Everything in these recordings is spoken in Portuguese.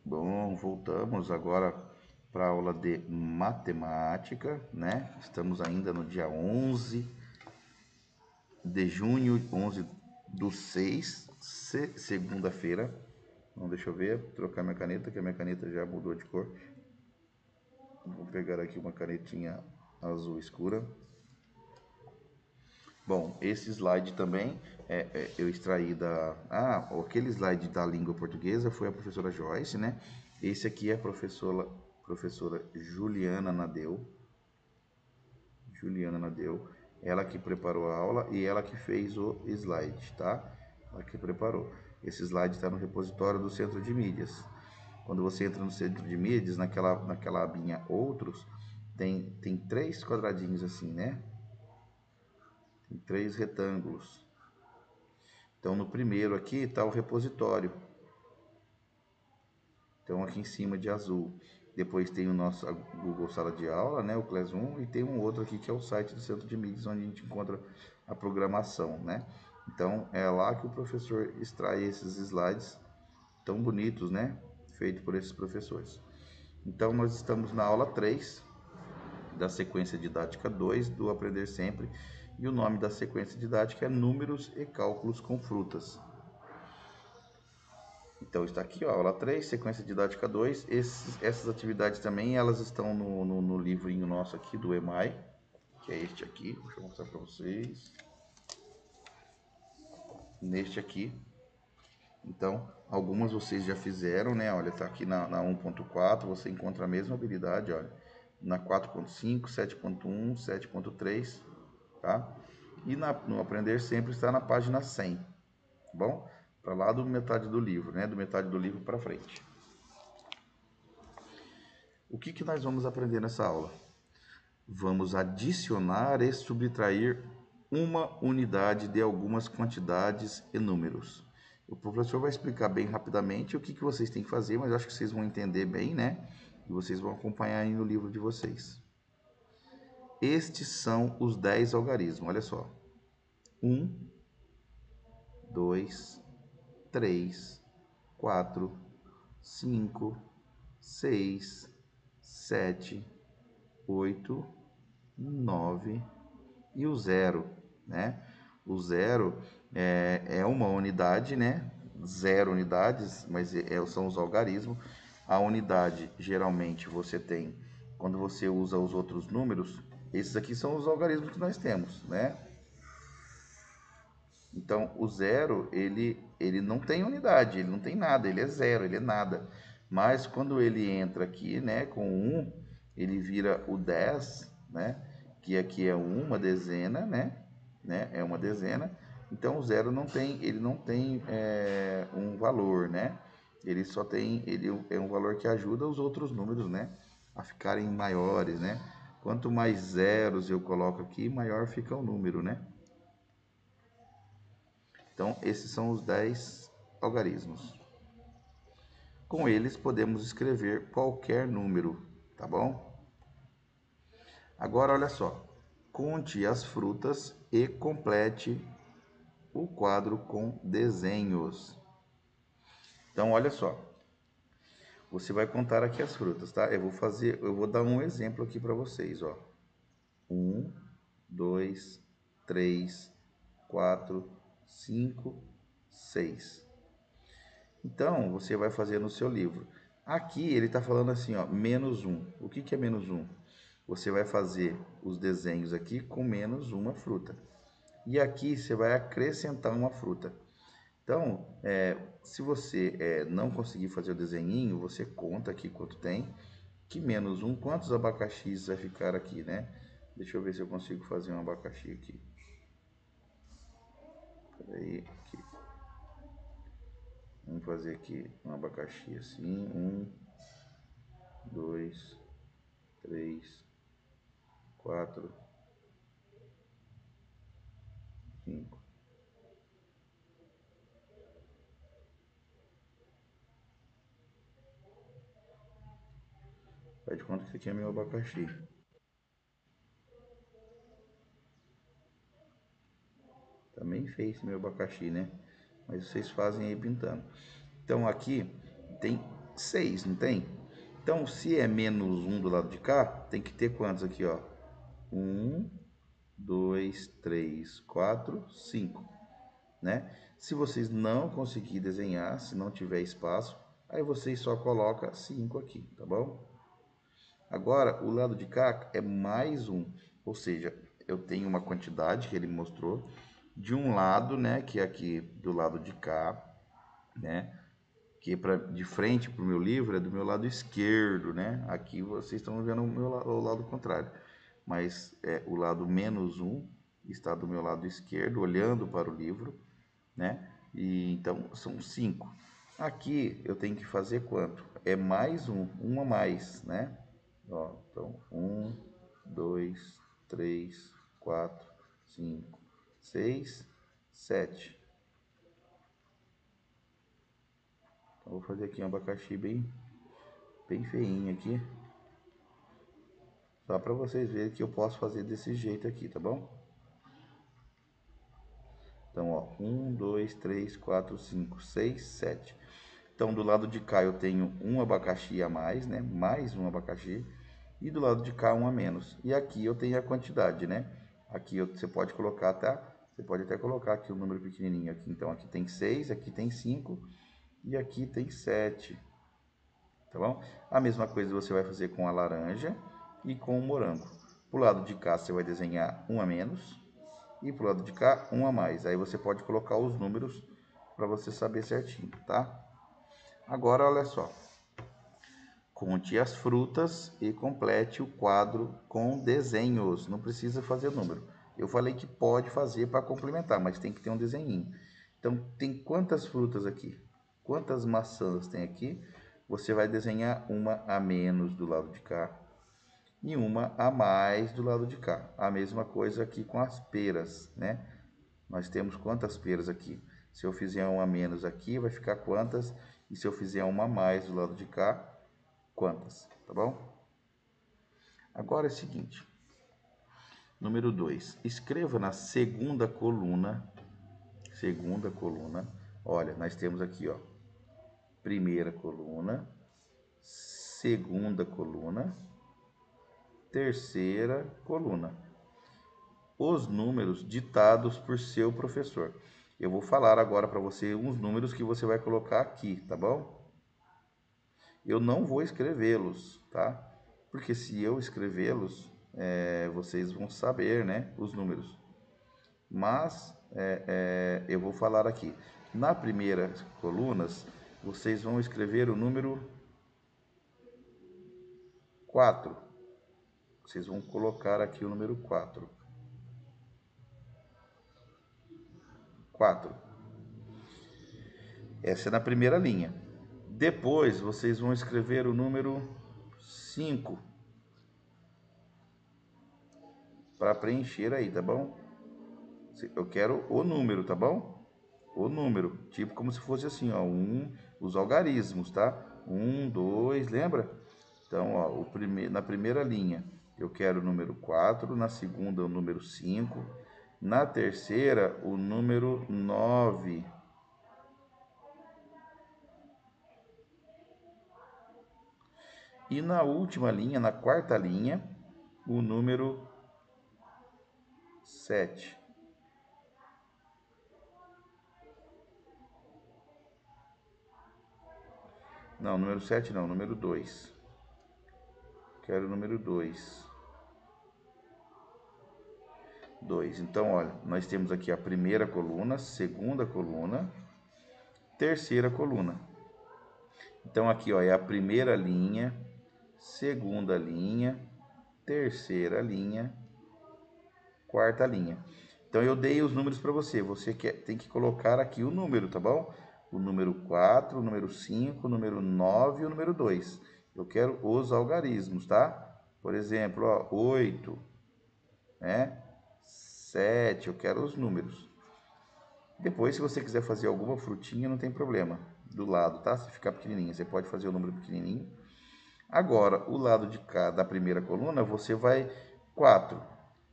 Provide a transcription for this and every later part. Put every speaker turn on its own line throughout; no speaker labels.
Bom, voltamos agora para a aula de matemática, né? Estamos ainda no dia 11 de junho, 11 do 6, segunda-feira. Então, deixa eu ver, trocar minha caneta, que a minha caneta já mudou de cor. Vou pegar aqui uma canetinha azul escura. Bom, esse slide também eu extraí da... aquele slide da língua portuguesa foi a professora Joyce, né? Esse aqui é a professora Juliana Nadeu. Juliana Nadeu. Ela que preparou a aula e ela que fez o slide, tá? Ela que preparou. Esse slide está no repositório do Centro de Mídias. Quando você entra no Centro de Mídias, naquela abinha Outros, tem três quadradinhos assim, né? Tem três retângulos. Então, no primeiro aqui está o repositório. Então, aqui em cima de azul. Depois tem o nosso Google Sala de Aula, né, o Classroom, e tem um outro aqui que é o site do Centro de Mídias, onde a gente encontra a programação, né? Então, é lá que o professor extrai esses slides tão bonitos, né? Feito por esses professores. Então, nós estamos na aula 3 da sequência didática 2 do Aprender Sempre, e o nome da sequência didática é Números e Cálculos com Frutas. Então está aqui, ó, aula 3, sequência didática 2. Essas atividades também, elas estão no livrinho nosso aqui do EMAI, que é este aqui. Deixa eu mostrar para vocês. Neste aqui. Então, algumas vocês já fizeram, né? Olha, tá aqui na 1.4, você encontra a mesma habilidade, olha. Na 4.5, 7.1, 7.3, tá? E no Aprender Sempre está na página 100, tá bom? Para lá do metade do livro, né? Do metade do livro para frente. O que nós vamos aprender nessa aula? Vamos adicionar e subtrair uma unidade de algumas quantidades e números. O professor vai explicar bem rapidamente o que vocês têm que fazer, mas eu acho que vocês vão entender bem, né? E vocês vão acompanhar aí no livro de vocês. Estes são os 10 algarismos, olha só. 1, 2, 3, 4, 5, 6, 7, 8, 9 e o 0, né? O 0 é uma unidade, né? 0 unidades, mas são os algarismos. A unidade, geralmente, você tem, quando você usa os outros números, esses aqui são os algarismos que nós temos, né? Então, o 0, ele não tem unidade, ele não tem nada, ele é 0, ele é nada. Mas quando ele entra aqui, né, com 1, ele vira o 10, né? Que aqui é uma dezena, né? É uma dezena. Então, o 0 ele não tem um valor, né? Ele só tem, ele é um valor que ajuda os outros números, né, a ficarem maiores, né? Quanto mais zeros eu coloco aqui, maior fica o número, né? Então, esses são os 10 algarismos. Com eles, podemos escrever qualquer número, tá bom? Agora, olha só. Conte as frutas e complete o quadro com desenhos. Então, olha só. Você vai contar aqui as frutas, tá? Eu vou dar um exemplo aqui para vocês, ó. 1, 2, 3, 4, 5, 6. Então, você vai fazer no seu livro. Aqui ele está falando assim, ó, menos 1. O que é menos 1? Você vai fazer os desenhos aqui com menos uma fruta. E aqui você vai acrescentar uma fruta. Então, se você não conseguir fazer o desenhinho, você conta aqui quanto tem. Que menos 1, quantos abacaxis vai ficar aqui, né? Deixa eu ver se eu consigo fazer um abacaxi aqui. Peraí, aqui. Vamos fazer aqui um abacaxi assim. 1, 2, 3, 4, 5. Faz de conta que esse aqui é meu abacaxi. Também fez meu abacaxi, né? Mas vocês fazem aí pintando. Então aqui tem 6, não tem? Então, se é menos 1 do lado de cá, tem que ter quantos aqui, ó? 1, 2, 3, 4, 5, né? Se vocês não conseguirem desenhar, se não tiver espaço, aí vocês só colocam 5 aqui, tá bom? Agora, o lado de cá é mais 1, ou seja, eu tenho uma quantidade que ele mostrou de um lado, né, que é aqui do lado de cá, né, que de frente para o meu livro é do meu lado esquerdo, né? Aqui vocês estão vendo o lado contrário, mas o lado menos 1 está do meu lado esquerdo, olhando para o livro, né? E então são 5. Aqui eu tenho que fazer quanto? É mais um a mais, né? Ó, então 1, 2, 3, 4, 5, 6, 7. Então, vou fazer aqui um abacaxi bem feinho aqui, só para vocês verem que eu posso fazer desse jeito aqui, tá bom? Então, ó, 1, 2, 3, 4, 5, 6, 7. Então, do lado de cá eu tenho um abacaxi a mais, né? Mais um abacaxi. E do lado de cá um a menos. E aqui eu tenho a quantidade, né? Aqui você pode colocar, tá? Você pode até colocar aqui o número pequenininho aqui. Então, aqui tem 6, aqui tem 5 e aqui tem 7. Tá bom? A mesma coisa você vai fazer com a laranja e com o morango. Pro lado de cá você vai desenhar um a menos e pro lado de cá um a mais. Aí você pode colocar os números para você saber certinho, tá? Agora olha só. Conte as frutas e complete o quadro com desenhos. Não precisa fazer número. Eu falei que pode fazer para complementar, mas tem que ter um desenhinho. Então, tem quantas frutas aqui? Quantas maçãs tem aqui? Você vai desenhar uma a menos do lado de cá e uma a mais do lado de cá. A mesma coisa aqui com as peras, né? Nós temos quantas peras aqui? Se eu fizer uma a menos aqui, vai ficar quantas? E se eu fizer uma a mais do lado de cá, quantas? Tá bom? Agora é o seguinte. Número 2. Escreva na segunda coluna. Segunda coluna. Olha, nós temos aqui, ó. Primeira coluna. Segunda coluna. Terceira coluna. Os números ditados por seu professor. Eu vou falar agora para você uns números que você vai colocar aqui, tá bom? Eu não vou escrevê-los, tá? Porque se eu escrevê-los, vocês vão saber, né, os números. Mas eu vou falar aqui. Na primeira colunas, vocês vão escrever o número 4. Vocês vão colocar aqui o número 4. 4. Essa é na primeira linha. Depois, vocês vão escrever o número 5. Para preencher aí, tá bom? Eu quero o número, tá bom? O número, tipo como se fosse assim, ó, os algarismos, tá? 1, 2, lembra? Então, ó, na primeira linha eu quero o número 4, na segunda o número 5, na terceira o número 9. E na última linha, na quarta linha, o número 7. Não, número 7 não, número 2. Quero o número 2. 2. Então, olha, nós temos aqui a primeira coluna, segunda coluna, terceira coluna. Então, aqui, ó, é a primeira linha, segunda linha, terceira linha, quarta linha. Então, eu dei os números para você. Você tem que colocar aqui o número, tá bom? O número 4, o número 5, o número 9 e o número 2. Eu quero os algarismos, tá? Por exemplo, ó, 8, né? 7, eu quero os números. Depois, se você quiser fazer alguma frutinha, não tem problema. Do lado, tá? Se ficar pequenininho, você pode fazer o número pequenininho. Agora, o lado de cá da primeira coluna, você vai 4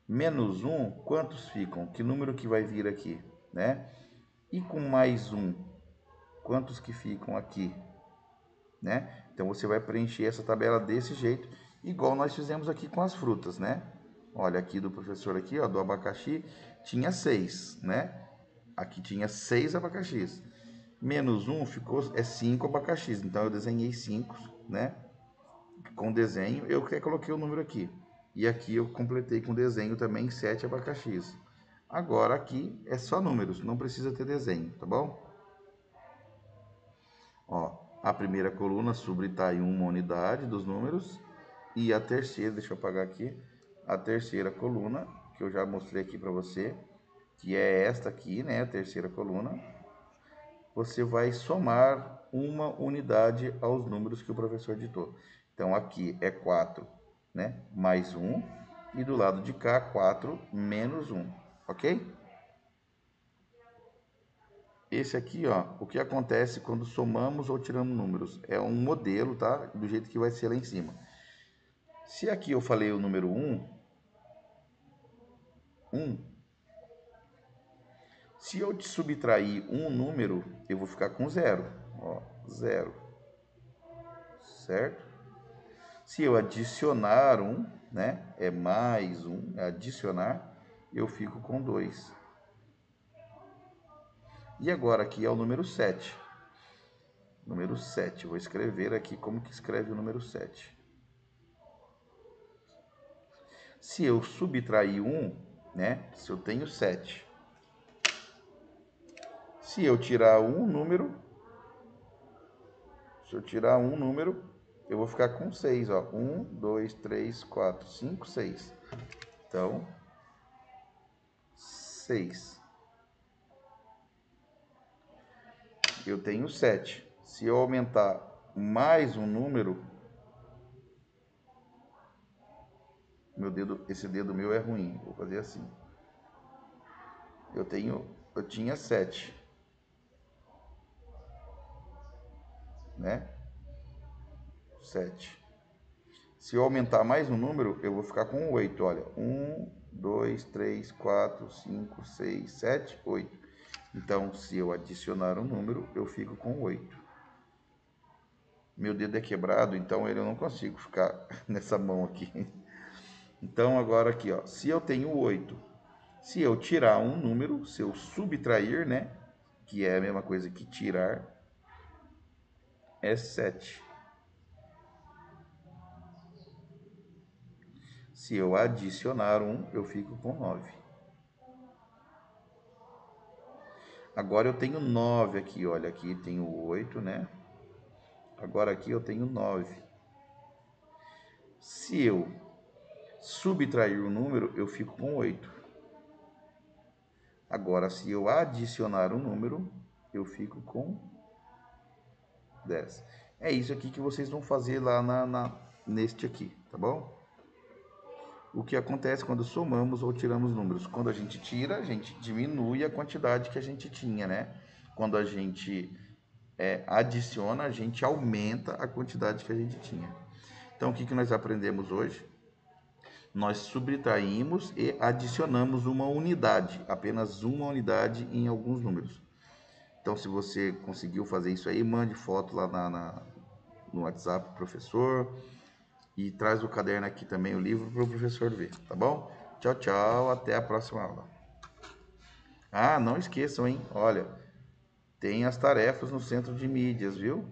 menos 1, quantos ficam? Que número que vai vir aqui, né? E com mais 1, quantos que ficam aqui? né? Então, você vai preencher essa tabela desse jeito, igual nós fizemos aqui com as frutas, né? Olha, aqui do professor aqui, ó, do abacaxi, tinha 6, né? Aqui tinha 6 abacaxis. Menos 1 ficou, 5 abacaxis. Então, eu desenhei 5, né? Com desenho, eu que coloquei o número aqui. E aqui eu completei com desenho também 7 abacaxis. Agora aqui é só números, não precisa ter desenho, tá bom? Ó, a primeira coluna subtrai uma unidade dos números. E a terceira, deixa eu apagar aqui, a terceira coluna, que eu já mostrei aqui para você, que é esta aqui, né, a terceira coluna, você vai somar uma unidade aos números que o professor ditou. Então, aqui é 4, né, mais 1, e do lado de cá, 4 menos 1, ok? Esse aqui, ó, o que acontece quando somamos ou tiramos números? É um modelo, tá? Do jeito que vai ser lá em cima. Se aqui eu falei o número 1, se eu te subtrair um número, eu vou ficar com 0. Ó, 0. Certo? Se eu adicionar 1, né? É mais 1, é adicionar, eu fico com 2. E agora aqui é o número 7. Número 7. Vou escrever aqui como que escreve o número 7. Se eu subtrair 1, né? Se eu tenho 7. Se eu tirar um número, eu vou ficar com 6, ó. 1, 2, 3, 4, 5, 6. Então, 6. Eu tenho 7. Se eu aumentar mais um número, esse dedo meu é ruim. Vou fazer assim. Eu tinha 7, né? 7. Se eu aumentar mais um número, eu vou ficar com 8, olha. 1, 2, 3, 4, 5, 6, 7, 8. Então, se eu adicionar um número, eu fico com 8. Meu dedo é quebrado, então eu não consigo ficar nessa mão aqui. Então, agora aqui, ó, se eu tenho 8, se eu tirar um número, se eu subtrair, né, que é a mesma coisa que tirar, é 7. Se eu adicionar 1, eu fico com 9. Agora eu tenho 9 aqui, olha, aqui tenho 8, né? Agora aqui eu tenho 9. Se eu subtrair o número, eu fico com 8. Agora, se eu adicionar um número, eu fico com 10. É isso aqui que vocês vão fazer lá neste aqui, tá bom? O que acontece quando somamos ou tiramos números? Quando a gente tira, a gente diminui a quantidade que a gente tinha, né? Quando a gente adiciona, a gente aumenta a quantidade que a gente tinha. Então, o que nós aprendemos hoje? Nós subtraímos e adicionamos uma unidade, apenas uma unidade em alguns números. Então, se você conseguiu fazer isso aí, mande foto lá no WhatsApp pro professor e traz o caderno aqui também, o livro, para o professor ver, tá bom? Tchau, tchau, até a próxima aula. Ah, não esqueçam, hein? Olha, tem as tarefas no centro de mídias, viu?